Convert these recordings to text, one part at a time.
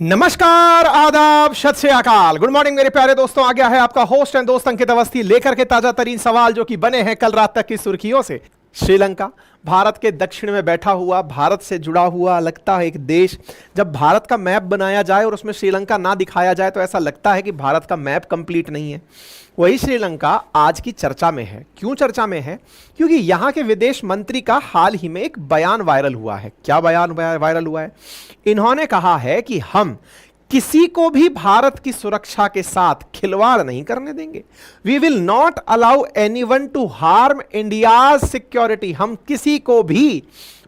नमस्कार, आदाब, सत श्री अकाल, गुड मॉर्निंग मेरे प्यारे दोस्तों। आ गया है आपका होस्ट एंड दोस्त अंकित अवस्थी लेकर के ताजा तरीन सवाल जो कि बने हैं कल रात तक की सुर्खियों से। श्रीलंका भारत के दक्षिण में बैठा हुआ, भारत से जुड़ा हुआ लगता है एक देश। जब भारत का मैप बनाया जाए और उसमें श्रीलंका ना दिखाया जाए तो ऐसा लगता है कि भारत का मैप कंप्लीट नहीं है। वही श्रीलंका आज की चर्चा में है। क्यों चर्चा में है? क्योंकि यहाँ के विदेश मंत्री का हाल ही में एक बयान वायरल हुआ है। क्या बयान वायरल हुआ है? इन्होंने कहा है कि हम किसी को भी भारत की सुरक्षा के साथ खिलवाड़ नहीं करने देंगे। We will not allow anyone to harm India's security. हम किसी को भी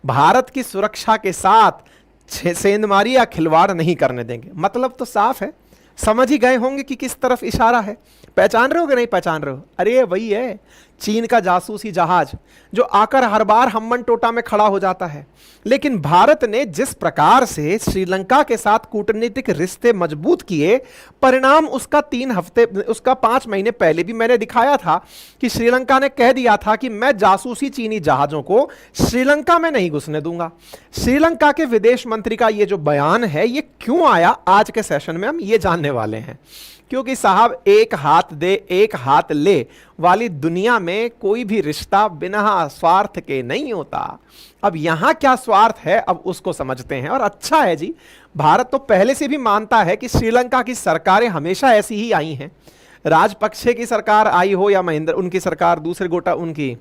भारत की सुरक्षा के साथ सेंधमारी या खिलवाड़ नहीं करने देंगे। मतलब तो साफ है, समझ ही गए होंगे कि किस तरफ इशारा है। पहचान रहे हो कि नहीं पहचान रहे हो? अरे वही है, चीन का जासूसी जहाज जो आकर हर बार हम्मन टोटा में खड़ा हो जाता है। लेकिन भारत ने जिस प्रकार से श्रीलंका के साथ कूटनीतिक रिश्ते मजबूत किए, परिणाम उसका 5 महीने पहले भी मैंने दिखाया था कि श्रीलंका ने कह दिया था कि मैं जासूसी चीनी जहाजों को श्रीलंका में नहीं घुसने दूंगा। श्रीलंका के विदेश मंत्री का ये जो बयान है, ये क्यों आया, आज के सेशन में हम ये जानने वाले हैं। क्योंकि साहब, एक हाथ दे एक हाथ ले वाली दुनिया में कोई भी रिश्ता बिना स्वार्थ के नहीं होता। अब यहां क्या स्वार्थ है, अब उसको समझते हैं। और अच्छा है जी, भारत तो पहले से भी मानता है कि श्रीलंका की सरकारें हमेशा ऐसी ही आई हैं। राजपक्षे की सरकार आई हो या महेंद्र उनकी सरकार, दूसरे गोटा उनकी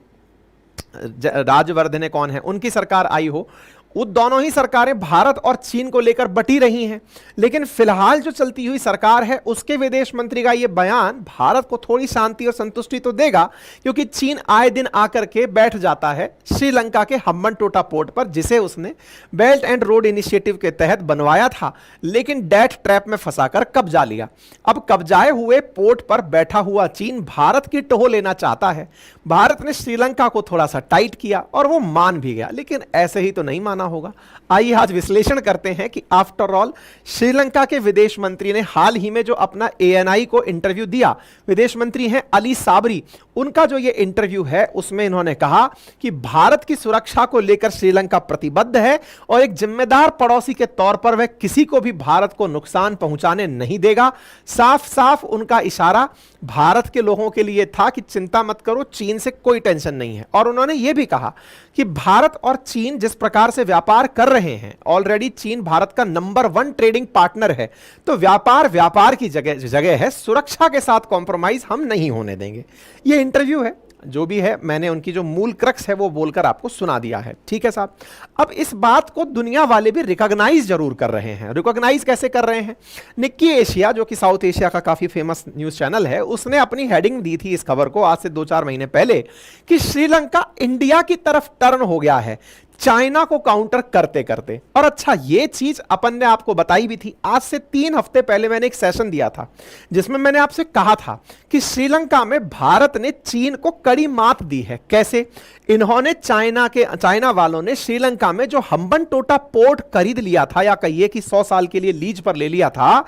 राजवर्धने कौन है, उनकी सरकार आई हो, वो दोनों ही सरकारें भारत और चीन को लेकर बटी रही हैं। लेकिन फिलहाल जो चलती हुई सरकार है, उसके विदेश मंत्री का यह बयान भारत को थोड़ी शांति और संतुष्टि तो देगा, क्योंकि चीन आए दिन आकर के बैठ जाता है श्रीलंका के हम्बन टोटा पोर्ट पर, जिसे उसने बेल्ट एंड रोड इनिशिएटिव के तहत बनवाया था, लेकिन डेथ ट्रैप में फंसाकर कब्जा लिया। अब कब्जाए हुए पोर्ट पर बैठा हुआ चीन भारत की टोह लेना चाहता है। भारत ने श्रीलंका को थोड़ा सा टाइट किया और वो मान भी गया, लेकिन ऐसे ही तो नहीं माना होगा। आइए आज विश्लेषण करते हैं कि आफ्टर ऑल श्रीलंका के विदेश मंत्री ने हाल ही में जो अपना ANI को इंटरव्यू दिया, विदेश मंत्री हैं अली साबरी, उनका जो ये इंटरव्यू है उसमें इन्होंने कहा कि भारत की सुरक्षा को लेकर श्रीलंका प्रतिबद्ध है और एक जिम्मेदार पड़ोसी के तौर पर वह किसी को भी भारत को नुकसान पहुंचाने नहीं देगा। साफ साफ उनका इशारा भारत के लोगों के लिए था कि चिंता मत करो, चीन से कोई टेंशन नहीं है। और उन्होंने यह भी कहा कि भारत और चीन जिस प्रकार से व्यापार कर रहे हैं, ऑलरेडी चीन भारत का नंबर 1 ट्रेडिंग पार्टनर है, तो व्यापार की जगह है, सुरक्षा के साथ कॉम्प्रोमाइज हम नहीं होने देंगे। यह इंटरव्यू है, जो भी है मैंने उनकी जो मूल क्रक्स है वो बोलकर आपको सुना दिया है। ठीक है साहब, अब इस बात को दुनिया वाले भी रिकॉग्नाइज जरूर कर रहे हैं। रिकॉग्नाइज कैसे कर रहे हैं? निक्की एशिया, जो कि साउथ एशिया का काफी फेमस न्यूज चैनल है, उसने अपनी हेडिंग दी थी इस खबर को आज से 2-4 महीने पहले कि श्रीलंका इंडिया की तरफ टर्न हो गया है चाइना को काउंटर करते करते। और अच्छा, ये चीज अपन ने आपको बताई भी थी। आज से 3 हफ्ते पहले मैंने एक सेशन दिया था जिसमें मैंने आपसे कहा था कि श्रीलंका में भारत ने चीन को कड़ी मात दी है। कैसे? इन्होंने चाइना वालों ने श्रीलंका में जो हम्बन टोटा पोर्ट खरीद लिया था, या कहिए कि 100 साल के लिए लीज पर ले लिया था,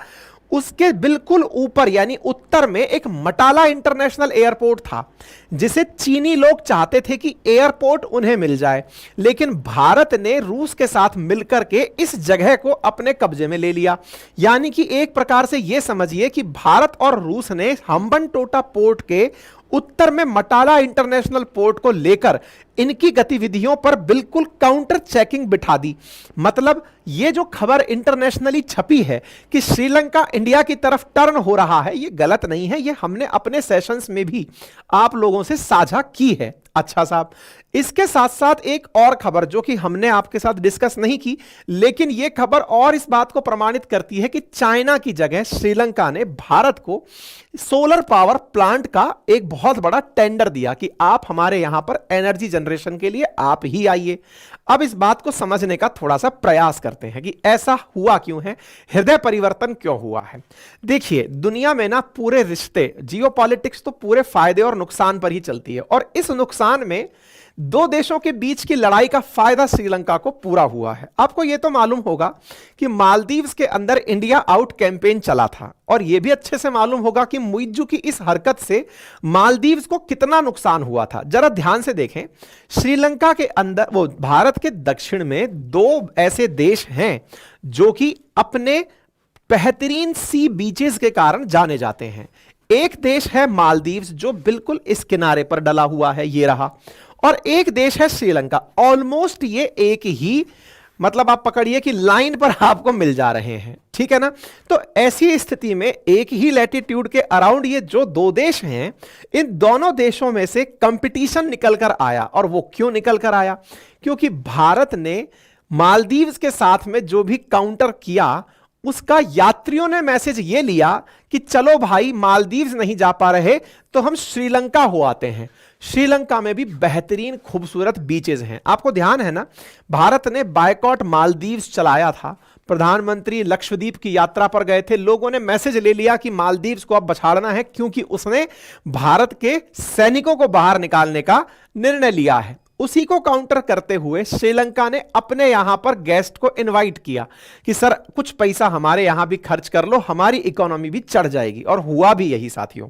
उसके बिल्कुल ऊपर यानी उत्तर में एक मटाला इंटरनेशनल एयरपोर्ट था, जिसे चीनी लोग चाहते थे कि एयरपोर्ट उन्हें मिल जाए। लेकिन भारत ने रूस के साथ मिलकर के इस जगह को अपने कब्जे में ले लिया। यानी कि एक प्रकार से यह समझिए कि भारत और रूस ने हम्बन टोटा पोर्ट के उत्तर में मटाला इंटरनेशनल पोर्ट को लेकर इनकी गतिविधियों पर बिल्कुल काउंटर चेकिंग बिठा दी। मतलब यह जो खबर इंटरनेशनली छपी है कि श्रीलंका इंडिया की तरफ टर्न हो रहा है, यह गलत नहीं है। यह हमने अपने सेशंस में भी आप लोगों से साझा की है। अच्छा साहब, इसके साथ साथ एक और खबर जो कि हमने आपके साथ डिस्कस नहीं की, लेकिन यह खबर और इस बात को प्रमाणित करती है कि चाइना की जगह श्रीलंका ने भारत को सोलर पावर प्लांट का एक बहुत बड़ा टेंडर दिया कि आप हमारे यहां पर एनर्जी जनरेशन के लिए आप ही आइए। अब इस बात को समझने का थोड़ा सा प्रयास करते हैं कि ऐसा हुआ क्यों है, हृदय परिवर्तन क्यों हुआ है। देखिए, दुनिया में ना पूरे रिश्ते, जियोपॉलिटिक्स तो पूरे फायदे और नुकसान पर ही चलती है, और इस नुकसान में 2 देशों के बीच की लड़ाई का फायदा श्रीलंका को पूरा हुआ है। आपको यह तो मालूम होगा कि मालदीव्स के अंदर इंडिया आउट कैंपेन चला था, और यह भी अच्छे से मालूम होगा कि मुइज्जू की इस हरकत से मालदीव्स को कितना नुकसान हुआ था। जरा ध्यान से देखें, श्रीलंका के अंदर, वो भारत के दक्षिण में 2 ऐसे देश हैं जो कि अपने बेहतरीन सी बीचेस के कारण जाने जाते हैं। एक देश है मालदीव्स जो बिल्कुल इस किनारे पर डला हुआ है, ये रहा, और एक देश है श्रीलंका। ऑलमोस्ट ये एक ही, मतलब आप पकड़िए कि लाइन पर आपको मिल जा रहे हैं, ठीक है ना। तो ऐसी स्थिति में एक ही लैटिट्यूड के अराउंड ये जो दो देश हैं, इन दोनों देशों में से कंपटीशन निकल कर आया। और वो क्यों निकल कर आया? क्योंकि भारत ने मालदीव्स के साथ में जो भी काउंटर किया, उसका यात्रियों ने मैसेज ये लिया कि चलो भाई, मालदीव्स नहीं जा पा रहे तो हम श्रीलंका हो आते हैं। श्रीलंका में भी बेहतरीन खूबसूरत बीचेस हैं। आपको ध्यान है ना, भारत ने बायकॉट मालदीव्स चलाया था। प्रधानमंत्री लक्षद्वीप की यात्रा पर गए थे, लोगों ने मैसेज ले लिया कि मालदीव्स को अब बछाड़ना है, क्योंकि उसने भारत के सैनिकों को बाहर निकालने का निर्णय लिया है। उसी को काउंटर करते हुए श्रीलंका ने अपने यहां पर गेस्ट को इनवाइट किया कि सर कुछ पैसा हमारे यहां भी खर्च कर लो, हमारी इकोनॉमी भी चढ़ जाएगी। और हुआ भी यही साथियों।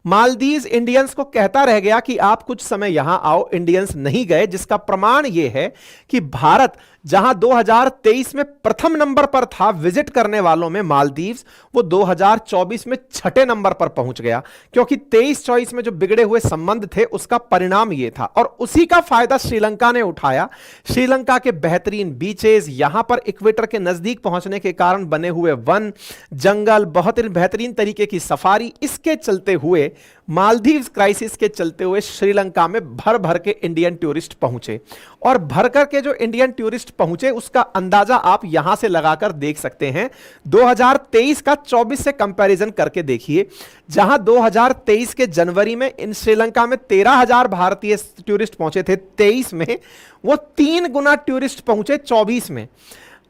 मालदीव्स इंडियंस को कहता रह गया कि आप कुछ समय यहां आओ, इंडियंस नहीं गए, जिसका प्रमाण यह है कि भारत जहां 2023 में प्रथम नंबर पर था विजिट करने वालों में मालदीव्स, वो 2024 में छठे नंबर पर पहुंच गया, क्योंकि 23-24 में जो बिगड़े हुए संबंध थे उसका परिणाम यह था। और उसी का फायदा श्रीलंका ने उठाया। श्रीलंका के बेहतरीन बीचेस, यहां पर इक्वेटर के नजदीक पहुंचने के कारण बने हुए वन जंगल, बहुत बेहतरीन तरीके की सफारी, इसके चलते हुए मालदीव्स क्राइसिस के चलते हुए श्रीलंका में भर भर के इंडियन टूरिस्ट पहुंचे। और भर कर के जो इंडियन टूरिस्ट पहुंचे उसका अंदाजा आप यहां से लगाकर देख सकते हैं। 2023 का 24 से कंपैरिजन करके देखिए। जहां 2023 के जनवरी में इन श्रीलंका में 13,000 भारतीय टूरिस्ट पहुंचे थे 23 में, वो 3 गुना टूरिस्ट पहुंचे 24 में।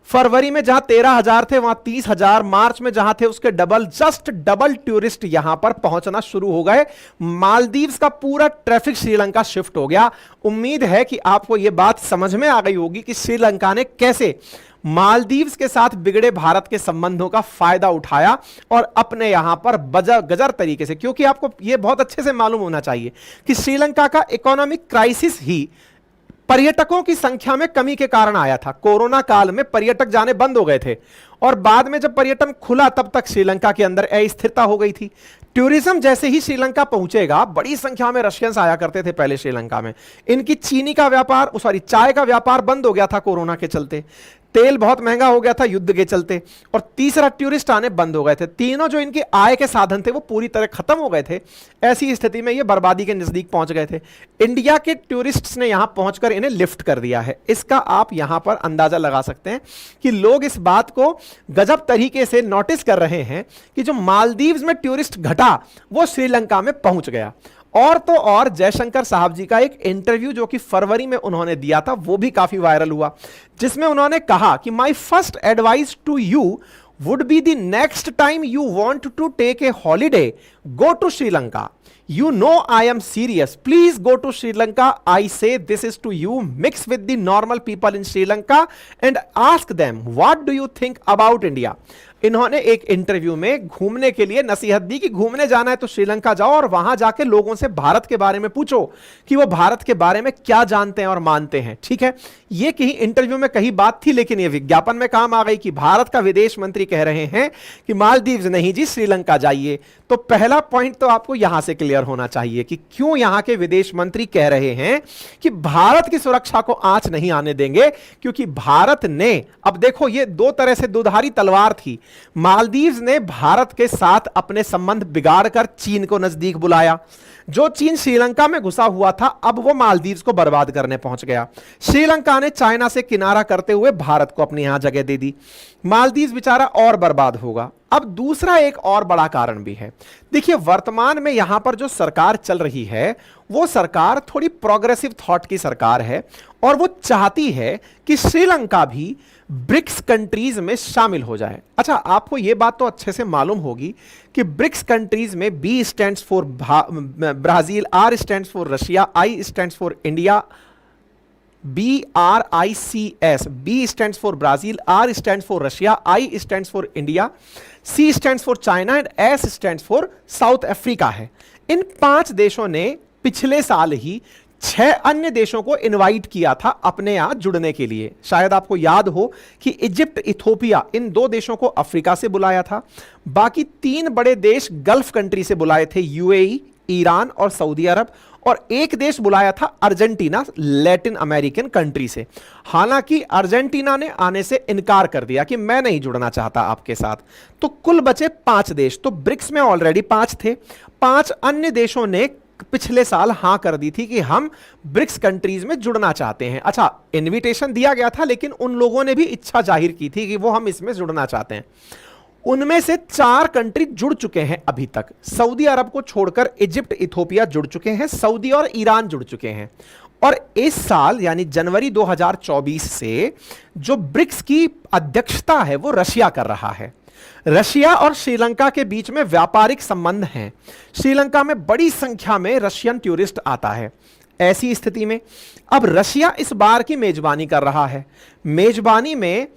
फरवरी में जहां 13,000 थे वहां 30,000, मार्च में जहां थे उसके डबल, जस्ट डबल टूरिस्ट यहां पर पहुंचना शुरू हो गए। मालदीव्स का पूरा ट्रैफिक श्रीलंका शिफ्ट हो गया। उम्मीद है कि आपको यह बात समझ में आ गई होगी कि श्रीलंका ने कैसे मालदीव्स के साथ बिगड़े भारत के संबंधों का फायदा उठाया और अपने यहां पर गजर तरीके से, क्योंकि आपको यह बहुत अच्छे से मालूम होना चाहिए कि श्रीलंका का इकोनॉमिक क्राइसिस ही पर्यटकों की संख्या में कमी के कारण आया था। कोरोना काल में पर्यटक जाने बंद हो गए थे और बाद में जब पर्यटन खुला तब तक श्रीलंका के अंदर अस्थिरता हो गई थी। टूरिज्म जैसे ही श्रीलंका पहुंचेगा, बड़ी संख्या में रशियंस आया करते थे पहले श्रीलंका में, इनकी चीनी का व्यापार, चाय का व्यापार बंद हो गया था कोरोना के चलते, तेल बहुत महंगा हो गया था युद्ध के चलते, और तीसरा टूरिस्ट आने बंद हो गए थे। तीनों जो इनके आय के साधन थे वो पूरी तरह खत्म हो गए थे। ऐसी स्थिति में ये बर्बादी के नजदीक पहुंच गए थे। इंडिया के टूरिस्ट्स ने यहां पहुंचकर इन्हें लिफ्ट कर दिया है। इसका आप यहां पर अंदाजा लगा सकते हैं कि लोग इस बात को गजब तरीके से नोटिस कर रहे हैं कि जो मालदीव्स में टूरिस्ट घटा वो श्रीलंका में पहुंच गया। और तो और जयशंकर साहब जी का एक इंटरव्यू जो कि फरवरी में उन्होंने दिया था वो भी काफी वायरल हुआ, जिसमें उन्होंने कहा कि my first advice to you would be the next time you want to take a holiday go to Sri Lanka. You know I am serious. Please go to Sri Lanka. I say this is to you. Mix with the normal people in Sri Lanka and ask them, what do you think about India? इन्होंने एक interview में घूमने के लिए नसीहत दी कि घूमने जाना है तो श्रीलंका जाओ और वहां जाके लोगों से भारत के बारे में पूछो कि वो भारत के बारे में क्या जानते हैं और मानते हैं। ठीक है, ये कहीं इंटरव्यू में कही बात थी, लेकिन ये विज्ञापन में काम आ गई कि भारत का विदेश मंत्री कह रहे हैं कि मालदीव्स नहीं जी, श्रीलंका जाइए। तो पहला पॉइंट तो आपको यहां से क्लियर होना चाहिए कि क्यों यहां के विदेश मंत्री कह रहे हैं कि भारत की सुरक्षा को आंच नहीं आने देंगे, क्योंकि भारत ने, अब देखो ये दो तरह से दुधारी तलवार थी। मालदीव्स ने भारत के साथ अपने संबंध बिगाड़कर चीन को नजदीक बुलाया। जो चीन श्रीलंका में घुसा हुआ था अब वो मालदीव्स को बर्बाद करने पहुंच गया। श्रीलंका ने चाइना से किनारा करते हुए भारत को अपनी यहां जगह दे दी। मालदीव्स बेचारा और बर्बाद होगा। अब दूसरा एक और बड़ा कारण भी है। देखिए, वर्तमान में यहां पर जो सरकार चल रही है वो सरकार थोड़ी प्रोग्रेसिव थॉट की सरकार है और वो चाहती है कि श्रीलंका भी ब्रिक्स कंट्रीज में शामिल हो जाए। अच्छा, आपको यह बात तो अच्छे से मालूम होगी कि ब्रिक्स कंट्रीज में B stands for Brazil, R stands for Russia, I stands for India, BRICS, B stands for Brazil, R stands for Russia, I stands for India, C stands for China and S stands for south Africa है। इन 5 देशों ने पिछले साल ही 6 अन्य देशों को invite किया था अपने यहां जुड़ने के लिए। शायद आपको याद हो कि इजिप्ट, इथोपिया, इन 2 देशों को अफ्रीका से बुलाया था। बाकी 3 बड़े देश गल्फ कंट्री से बुलाए थे, यूएई, ईरान और सऊदी अरब, और एक देश बुलाया था अर्जेंटीना, लैटिन अमेरिकन कंट्री से। हालांकि अर्जेंटीना ने आने से इनकार कर दिया कि मैं नहीं जुड़ना चाहता आपके साथ। तो कुल बचे 5 देश। तो ब्रिक्स में ऑलरेडी 5 थे। 5 अन्य देशों ने पिछले साल हां कर दी थी कि हम ब्रिक्स कंट्रीज में जुड़ना चाहते हैं। अच्छा, इनविटेशन दिया गया था, लेकिन उन लोगों ने भी इच्छा जाहिर की थी कि वो हम इसमें जुड़ना चाहते हैं। उनमें से 4 कंट्री जुड़ चुके हैं अभी तक। सऊदी अरब को छोड़कर इजिप्ट, इथोपिया जुड़ चुके हैं, सऊदी और ईरान जुड़ चुके हैं। और इस साल यानी जनवरी 2024 से जो ब्रिक्स की अध्यक्षता है वो रशिया कर रहा है। रशिया और श्रीलंका के बीच में व्यापारिक संबंध हैं। श्रीलंका में बड़ी संख्या में रशियन टूरिस्ट आता है। ऐसी स्थिति में अब रशिया इस बार की मेजबानी कर रहा है। मेजबानी में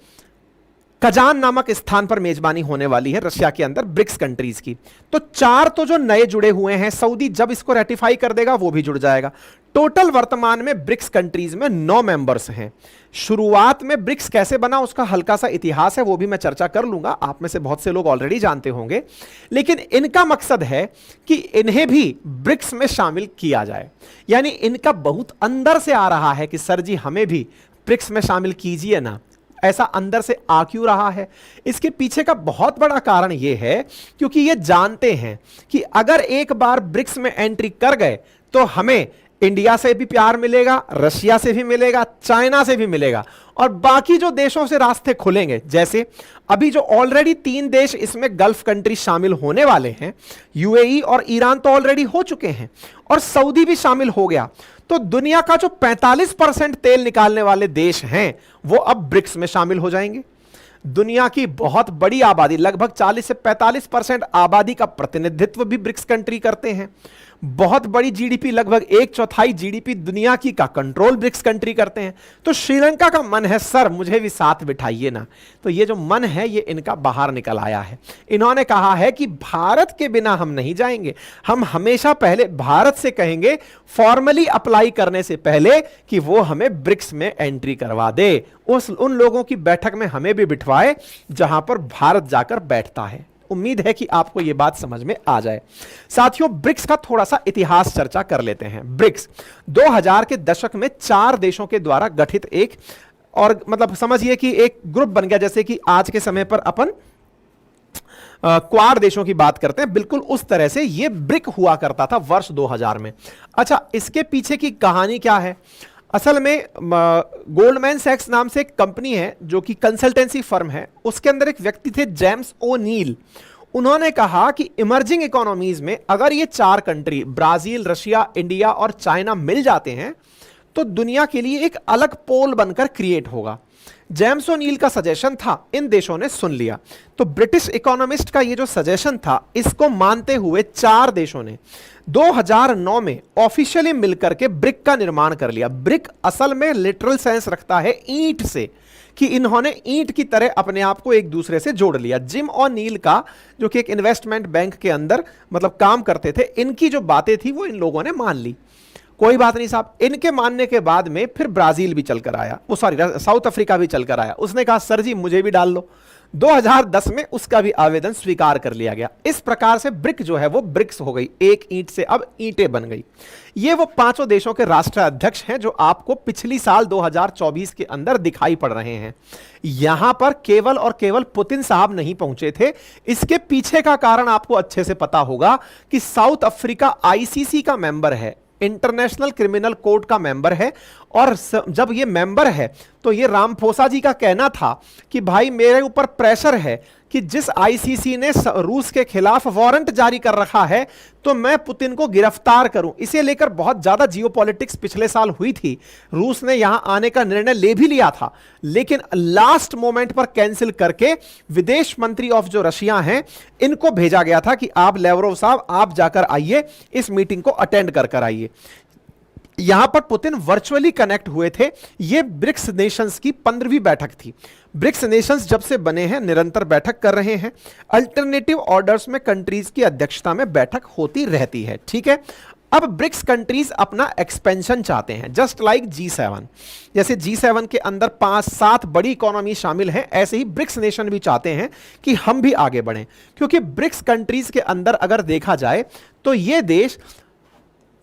कजान नामक स्थान पर मेजबानी होने वाली है रशिया के अंदर ब्रिक्स कंट्रीज की। तो 4 तो जो नए जुड़े हुए हैं, सऊदी जब इसको रेटिफाई कर देगा वो भी जुड़ जाएगा। टोटल वर्तमान में ब्रिक्स कंट्रीज में 9 मेंबर्स हैं। शुरुआत में ब्रिक्स कैसे बना उसका हल्का सा इतिहास है, वो भी मैं चर्चा कर लूंगा। आप में से बहुत से लोग ऑलरेडी जानते होंगे, लेकिन इनका मकसद है कि इन्हें भी ब्रिक्स में शामिल किया जाए। यानी इनका बहुत अंदर से आ रहा है कि सर जी हमें भी ब्रिक्स में शामिल कीजिए ना। ऐसा अंदर से आ क्यों रहा है? इसके पीछे का बहुत बड़ा कारण यह है क्योंकि ये जानते हैं कि अगर एक बार ब्रिक्स में एंट्री कर गए तो हमें इंडिया से भी प्यार मिलेगा, रशिया से भी मिलेगा, चाइना से भी मिलेगा, और बाकी जो देशों से रास्ते खुलेंगे। जैसे अभी जो ऑलरेडी 3 देश इसमें गल्फ कंट्री शामिल होने वाले हैं, यूएई और ईरान तो ऑलरेडी हो चुके हैं, और सऊदी भी शामिल हो गया। तो दुनिया का जो 45% तेल निकालने वाले देश हैं वो अब ब्रिक्स में शामिल हो जाएंगे। दुनिया की बहुत बड़ी आबादी, लगभग 40 से 45% आबादी का प्रतिनिधित्व भी ब्रिक्स कंट्री करते हैं। बहुत बड़ी जीडीपी, लगभग 1/4 जीडीपी दुनिया की का कंट्रोल ब्रिक्स कंट्री करते हैं। तो श्रीलंका का मन है सर मुझे भी साथ बिठाइए ना। तो ये जो मन है ये इनका बाहर निकल आया है। इन्होंने कहा है कि भारत के बिना हम नहीं जाएंगे। हम हमेशा पहले भारत से कहेंगे फॉर्मली अप्लाई करने से पहले कि वो हमें ब्रिक्स में एंट्री करवा दे। उन लोगों की बैठक में हमें भी बिठवाए जहां पर भारत जाकर बैठता है। उम्मीद है कि आपको यह बात समझ में आ जाए। साथियों, ब्रिक्स का थोड़ा सा इतिहास चर्चा कर लेते हैं। ब्रिक्स 2000 के दशक में 4 देशों के द्वारा गठित एक, और मतलब समझिए कि एक ग्रुप बन गया, जैसे कि आज के समय पर अपन क्वाड देशों की बात करते हैं, बिल्कुल उस तरह से यह ब्रिक हुआ करता था वर्ष 2000 में। अच्छा, इसके पीछे की कहानी क्या है? असल में गोल्डमैन सैक्स नाम से एक कंपनी है जो कि कंसल्टेंसी फर्म है, उसके अंदर एक व्यक्ति थे जेम्स ओ नील। उन्होंने कहा कि इमर्जिंग इकोनॉमीज में अगर ये 4 कंट्री ब्राजील, रशिया, इंडिया और चाइना मिल जाते हैं तो दुनिया के लिए एक अलग पोल बनकर क्रिएट होगा। जेम्स ओ नील का सजेशन था, इन देशों ने सुन लिया। तो ब्रिटिश इकोनॉमिस्ट का ये जो सजेशन था, इसको मानते हुए 4 देशों ने 2009 में ऑफिशियली मिलकर के ब्रिक का निर्माण कर लिया। ब्रिक असल में लिटरल सेंस रखता है ईंट से, कि इन्होंने ईंट की तरह अपने आप को एक दूसरे से जोड़ लिया। जिम और नील का, जो कि एक इन्वेस्टमेंट बैंक के अंदर मतलब काम करते थे, इनकी जो बातें थी वो इन लोगों ने मान ली। कोई बात नहीं साहब, इनके मानने के बाद में फिर ब्राजील भी चलकर आया, वो सॉरी साउथ अफ्रीका भी चलकर आया। उसने कहा सर जी मुझे भी डाल लो। 2010 में उसका भी आवेदन स्वीकार कर लिया गया। इस प्रकार से ब्रिक जो है वो ब्रिक्स हो गई, एक ईंट से अब ईंटें बन गई। ये वो 5 देशों के राष्ट्राध्यक्ष हैं जो आपको पिछली साल 2024 के अंदर दिखाई पड़ रहे हैं। यहां पर केवल और केवल पुतिन साहब नहीं पहुंचे थे। इसके पीछे का कारण आपको अच्छे से पता होगा कि साउथ अफ्रीका आईसीसी का मेंबर है, इंटरनेशनल क्रिमिनल कोर्ट का मेंबर है, और जब ये मेंबर है तो ये रामफोसा जी का कहना था कि भाई मेरे ऊपर प्रेशर है कि जिस आईसीसी ने रूस के खिलाफ वारंट जारी कर रखा है तो मैं पुतिन को गिरफ्तार करूं। इसे लेकर बहुत ज्यादा जियोपॉलिटिक्स पिछले साल हुई थी। रूस ने यहां आने का निर्णय ले भी लिया था, लेकिन लास्ट मोमेंट पर कैंसिल करके विदेश मंत्री ऑफ जो रशिया हैं इनको भेजा गया था कि आप लेवरोव साहब आप जाकर आइए, इस मीटिंग को अटेंड कर आइए। यहां पर पुतिन वर्चुअली कनेक्ट हुए थे। यह ब्रिक्स नेशंस की 15वीं बैठक थी। ब्रिक्स नेशंस जब से बने हैं निरंतर बैठक कर रहे हैं। अल्टरनेटिव ऑर्डर्स में कंट्रीज की अध्यक्षता में बैठक होती रहती है, ठीक है। अब ब्रिक्स कंट्रीज अपना एक्सपेंशन चाहते हैं, जस्ट लाइक G7। जैसे G7 के अंदर 5-7 बड़ी इकोनॉमी शामिल हैं, ऐसे ही ब्रिक्स नेशन भी चाहते हैं कि हम भी आगे बढ़ें, क्योंकि ब्रिक्स कंट्रीज के अंदर अगर देखा जाए तो ये देश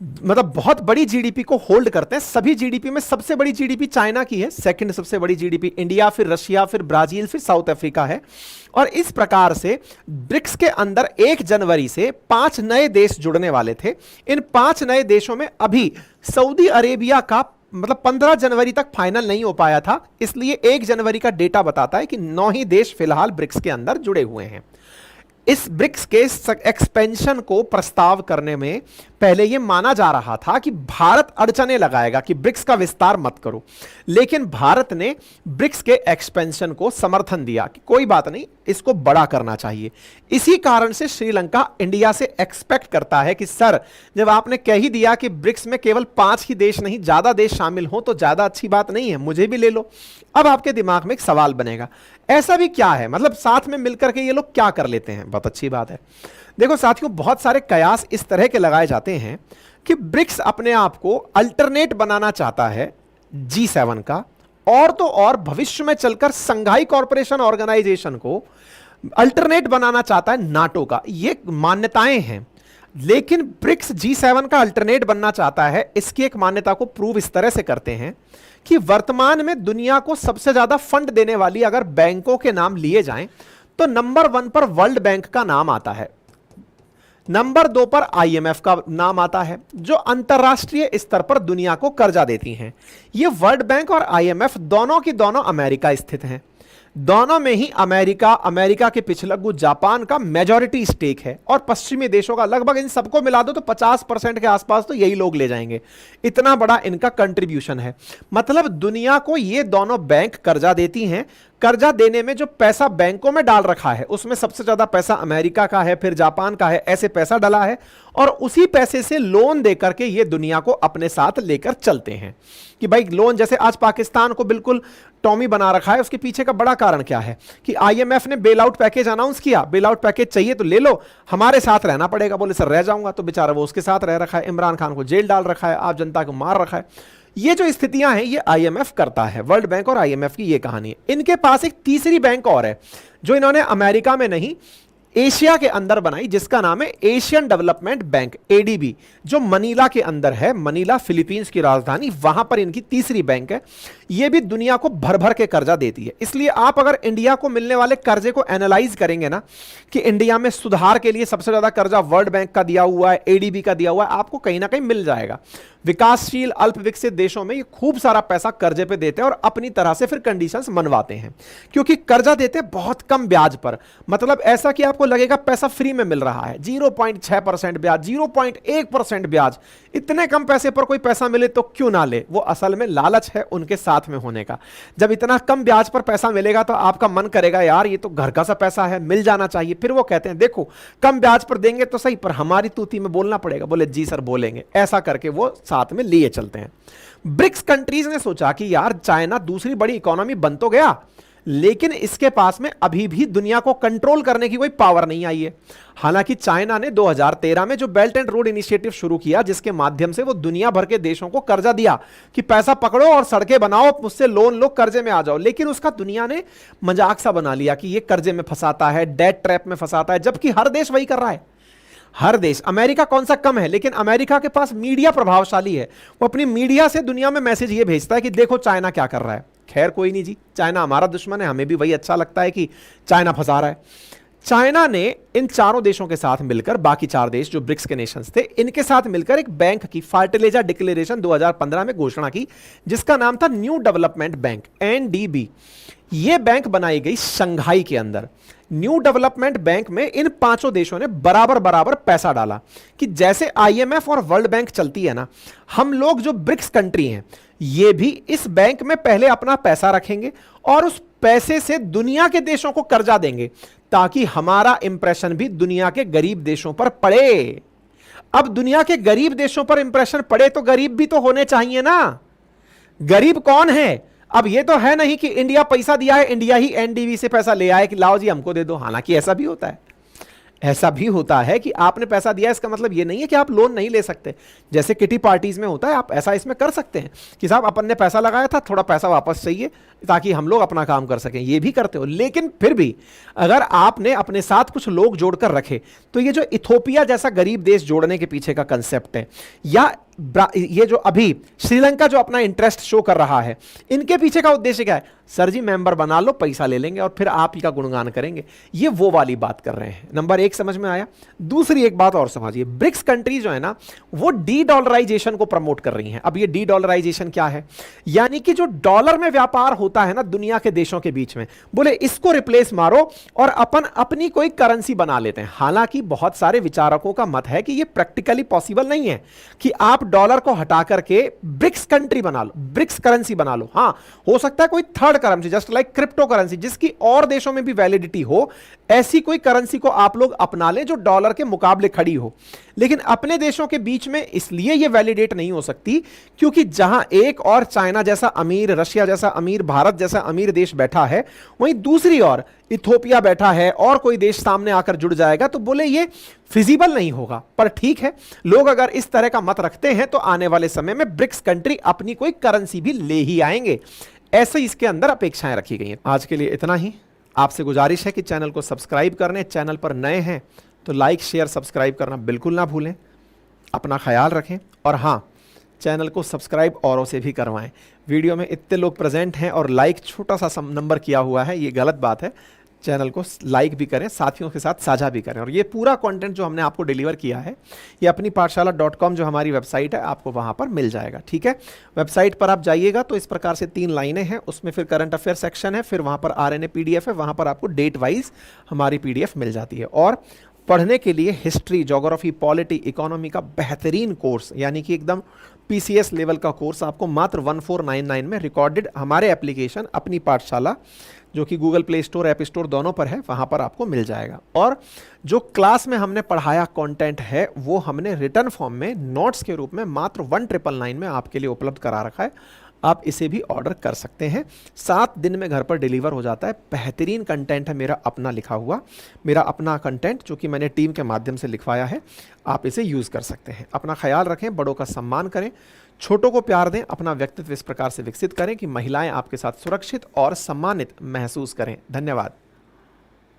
मतलब बहुत बड़ी जीडीपी को होल्ड करते हैं। सभी जीडीपी में सबसे बड़ी जीडीपी चाइना की है, सेकंड सबसे बड़ी जीडीपी इंडिया, फिर रशिया, फिर ब्राजील, फिर साउथ अफ्रीका है। और इस प्रकार से ब्रिक्स के अंदर 1 जनवरी से 5 नए देश जुड़ने वाले थे। इन 5 नए देशों में अभी सऊदी अरेबिया का मतलब 15 जनवरी तक फाइनल नहीं हो पाया था, इसलिए 1 जनवरी का डेटा बताता है कि 9 ही देश फिलहाल ब्रिक्स के अंदर जुड़े हुए हैं। इस ब्रिक्स के एक्सपेंशन को प्रस्ताव करने में पहले यह माना जा रहा था कि भारत अड़चने लगाएगा कि ब्रिक्स का विस्तार मत करो, लेकिन भारत ने ब्रिक्स के एक्सपेंशन को समर्थन दिया कि कोई बात नहीं, इसको बड़ा करना चाहिए। इसी कारण से श्रीलंका इंडिया से एक्सपेक्ट करता है कि सर, जब आपने कह ही दिया कि ब्रिक्स में केवल 5 ही देश नहीं ज्यादा देश शामिल हो तो ज्यादा अच्छी बात नहीं है, मुझे भी ले लो। अब आपके दिमाग में एक सवाल बनेगा, ऐसा भी क्या है, मतलब साथ में मिलकर के ये लोग क्या कर लेते हैं। बहुत अच्छी बात है। देखो साथियों, बहुत सारे कयास इस तरह के लगाए जाते हैं कि ब्रिक्स अपने आप को अल्टरनेट बनाना चाहता है G7 का, और तो और भविष्य में चलकर संघाई कॉरपोरेशन ऑर्गेनाइजेशन को अल्टरनेट बनाना चाहता है नाटो का। ये मान्यताएं हैं, लेकिन ब्रिक्स G7 का अल्टरनेट बनना चाहता है। इसकी एक मान्यता को प्रूव इस तरह से करते हैं कि वर्तमान में दुनिया को सबसे ज्यादा फंड देने वाली अगर बैंकों के नाम लिए जाएं तो नंबर 1 पर वर्ल्ड बैंक का नाम आता है, नंबर 2 पर IMF का नाम आता है, जो अंतरराष्ट्रीय स्तर पर दुनिया को कर्जा देती हैं। ये वर्ल्ड बैंक और IMF दोनों की दोनों अमेरिका स्थित हैं। दोनों में ही अमेरिका के पिछलग्गू जापान का मेजॉरिटी स्टेक है, और पश्चिमी देशों का लगभग, इन सबको मिला दो तो 50% के आसपास तो यही लोग ले जाएंगे। इतना बड़ा इनका कंट्रीब्यूशन है। मतलब दुनिया को ये दोनों बैंक कर्जा देती हैं। कर्जा देने में जो पैसा बैंकों में डाल रखा है उसमें सबसे ज्यादा पैसा अमेरिका का है, फिर जापान का है, ऐसे पैसा डला है, और उसी पैसे से लोन देकर के ये दुनिया को अपने साथ लेकर चलते हैं कि भाई लोन। जैसे आज पाकिस्तान को बिल्कुल टॉमी बना रखा है, उसके पीछे का बड़ा कारण क्या है कि IMF ने बेल आउट पैकेज अनाउंस किया, बेल आउट पैकेज चाहिए तो ले लो, हमारे साथ रहना पड़ेगा। बोले सर रह जाऊंगा, तो बेचारा वो उसके साथ रह रखा है, इमरान खान को जेल डाल रखा है, आप जनता को मार रखा है। ये जो स्थितियां हैं ये IMF करता है, वर्ल्ड बैंक और IMF की ये कहानी है। इनके पास एक तीसरी बैंक और है जो इन्होंने अमेरिका में नहीं, एशिया के अंदर बनाई, जिसका नाम है एशियन डेवलपमेंट बैंक, ADB, जो मनीला के अंदर है। मनीला फिलीपींस की राजधानी, वहां पर इनकी तीसरी बैंक है। यह भी दुनिया को भर भर के कर्जा देती है। इसलिए आप अगर इंडिया को मिलने वाले कर्जे को एनालाइज करेंगे ना कि इंडिया में सुधार के लिए सबसे ज्यादा कर्जा वर्ल्ड बैंक का दिया हुआ है, ADB का दिया हुआ है, आपको कहीं ना कहीं मिल जाएगा। विकासशील अल्प विकसित देशों में ये खूब सारा पैसा कर्जे पे देते हैं और अपनी तरह से फिर कंडीशंस मनवाते हैं, क्योंकि कर्जा देते हैं बहुत कम ब्याज पर। मतलब ऐसा कि आपको लगेगा पैसा फ्री में मिल रहा है, 0.6% ब्याज, 0.1% ब्याज। इतने कम पैसे पर कोई पैसा मिले तो क्यों ना ले। वो असल में लालच है उनके साथ में होने का। जब इतना कम ब्याज पर पैसा मिलेगा तो आपका मन करेगा यार ये तो घर का सा पैसा है, मिल जाना चाहिए। फिर वो कहते हैं देखो कम ब्याज पर देंगे तो सही, पर हमारी तूती में बोलना पड़ेगा। बोले जी सर बोलेंगे। ऐसा करके वो साथ में लिए चलते हैं। ब्रिक्स कंट्रीज ने सोचा कि यार चाइना दूसरी बड़ी इकोनॉमी बन तो गया, लेकिन इसके पास में अभी भी दुनिया को कंट्रोल करने की कोई पावर नहीं आई है। हालांकि चाइना ने 2013 में जो बेल्ट एंड रोड इनिशिएटिव शुरू किया, जिसके माध्यम से वो दुनिया भर के देशों को कर्जा दिया कि पैसा पकड़ो और सड़कें बनाओ, मुझसे लोन लो, कर्जे में आ जाओ। लेकिन उसका दुनिया ने मजाक सा बना लिया कि ये कर्जे में फंसाता है, डेट ट्रैप में फंसाता है, जबकि हर देश वही कर रहा है। हर देश, अमेरिका कौन सा कम है, लेकिन अमेरिका के पास मीडिया प्रभावशाली है। वो अपनी मीडिया से दुनिया में मैसेज ये भेजता है कि देखो चाइना क्या कर रहा है। खैर कोई नहीं जी, चाइना हमारा दुश्मन है, हमें भी वही अच्छा लगता है कि चाइना फंसा रहा है। चाइना ने इन चारों देशों के साथ मिलकर, बाकी 4 देश जो ब्रिक्स के नेशंस थे, इनके साथ मिलकर एक बैंक की फर्टिलाइजर डिक्लेरेशन 2015 में घोषणा की, जिसका नाम था न्यू डेवलपमेंट बैंक, NDB। यह बैंक बनाई गई शंघाई के अंदर। न्यू डेवलपमेंट बैंक में इन 5 देशों ने बराबर बराबर पैसा डाला कि जैसे IMF और वर्ल्ड बैंक चलती है ना, हम लोग जो ब्रिक्स कंट्री हैं ये भी इस बैंक में पहले अपना पैसा रखेंगे और उस पैसे से दुनिया के देशों को कर्जा देंगे, ताकि हमारा इंप्रेशन भी दुनिया के गरीब देशों पर पड़े। अब दुनिया के गरीब देशों पर इंप्रेशन पड़े तो गरीब भी तो होने चाहिए ना। गरीब कौन है? अब ये तो है नहीं कि इंडिया पैसा दिया है, इंडिया ही NDB से पैसा ले आए कि लाओ जी हमको दे दो। हालांकि ऐसा भी होता है, ऐसा भी होता है कि आपने पैसा दिया, इसका मतलब ये नहीं है कि आप लोन नहीं ले सकते। जैसे किटी पार्टीज में होता है, आप ऐसा इसमें कर सकते हैं कि साहब अपन ने पैसा लगाया था, थोड़ा पैसा वापस चाहिए ताकि हम लोग अपना काम कर सकें, ये भी करते हो। लेकिन फिर भी अगर आपने अपने साथ कुछ लोग जोड़कर रखे, तो ये जो इथोपिया जैसा गरीब देश जोड़ने के पीछे का कंसेप्ट है, या ये जो अभी श्रीलंका जो अपना इंटरेस्ट शो कर रहा है, इनके पीछे का उद्देश्य क्या है? सर जी मेंबर बना लो, पैसा ले लेंगे और फिर आप ही का गुणगान करेंगे। ये वो वाली बात कर रहे हैं। नंबर एक समझ में आया। दूसरी एक बात और समझिए, ब्रिक्स कंट्री जो है ना, वो डी डॉलराइजेशन को प्रमोट कर रही हैं। अब ये डी डॉलराइजेशन क्या है? यानी कि जो डॉलर में व्यापार होता है ना दुनिया के देशों के बीच में, बोले इसको रिप्लेस मारो और अपन अपनी कोई करेंसी बना लेते हैं। हालांकि बहुत सारे विचारकों का मत है कि ये प्रैक्टिकली पॉसिबल नहीं है कि आप डॉलर को हटा करके ब्रिक्स कंट्री बना लो, ब्रिक्स करेंसी बना लो। हां, हो सकता है कोई third currency, just like crypto currency, जिसकी और देशों में भी वैलिडिटी हो, ऐसी कोई करेंसी को आप लोग अपना लें जो डॉलर के मुकाबले खड़ी हो। लेकिन अपने देशों के बीच में इसलिए यह वैलिडेट नहीं हो सकती क्योंकि जहां एक और चाइना जैसा अमीर, रशिया जैसा अमीर, भारत जैसा अमीर देश बैठा है, वहीं दूसरी ओर इथोपिया बैठा है और कोई देश सामने आकर जुड़ जाएगा, तो बोले ये फिजिबल नहीं होगा। पर ठीक है, लोग अगर इस तरह का मत रखते हैं तो आने वाले समय में ब्रिक्स कंट्री अपनी कोई करेंसी भी ले ही आएंगे, ऐसे इसके अंदर अपेक्षाएं रखी गई हैं। आज के लिए इतना ही। आपसे गुजारिश है कि चैनल को सब्सक्राइब करने, चैनल पर नए हैं तो लाइक शेयर सब्सक्राइब करना बिल्कुल ना भूलें। अपना ख्याल रखें और हाँ, चैनल को सब्सक्राइब औरों से भी करवाएं। वीडियो में इतने लोग प्रेजेंट हैं और लाइक छोटा सा नंबर किया हुआ है, ये गलत बात है। चैनल को लाइक भी करें, साथियों के साथ साझा भी करें। और ये पूरा कंटेंट जो हमने आपको डिलीवर किया है, ये अपनी पाठशाला.com जो हमारी वेबसाइट है, आपको वहाँ पर मिल जाएगा। ठीक है, वेबसाइट पर आप जाइएगा तो इस प्रकार से 3 लाइनें हैं, उसमें फिर करंट अफेयर सेक्शन है, फिर वहाँ पर RNA PDF है, वहाँ पर आपको डेट वाइज हमारी PDF मिल जाती है। और पढ़ने के लिए हिस्ट्री, ज्योग्राफी, पॉलिटी, इकोनॉमी का बेहतरीन कोर्स, यानी कि एकदम PCS लेवल का कोर्स आपको मात्र 1499 में रिकॉर्डेड हमारे एप्लीकेशन अपनी पाठशाला, जो कि Google play store, app store दोनों पर है, वहाँ पर आपको मिल जाएगा। और जो क्लास में हमने पढ़ाया कंटेंट है, वो हमने रिटर्न फॉर्म में नोट्स के रूप में मात्र 1999 में आपके लिए उपलब्ध करा रखा है। आप इसे भी ऑर्डर कर सकते हैं, 7 दिन में घर पर डिलीवर हो जाता है। बेहतरीन कंटेंट है, मेरा अपना लिखा हुआ, मेरा अपना कंटेंट जो कि मैंने टीम के माध्यम से लिखवाया है। आप इसे यूज़ कर सकते हैं। अपना ख्याल रखें, बड़ों का सम्मान करें, छोटों को प्यार दें, अपना व्यक्तित्व इस प्रकार से विकसित करें कि महिलाएं आपके साथ सुरक्षित और सम्मानित महसूस करें। धन्यवाद।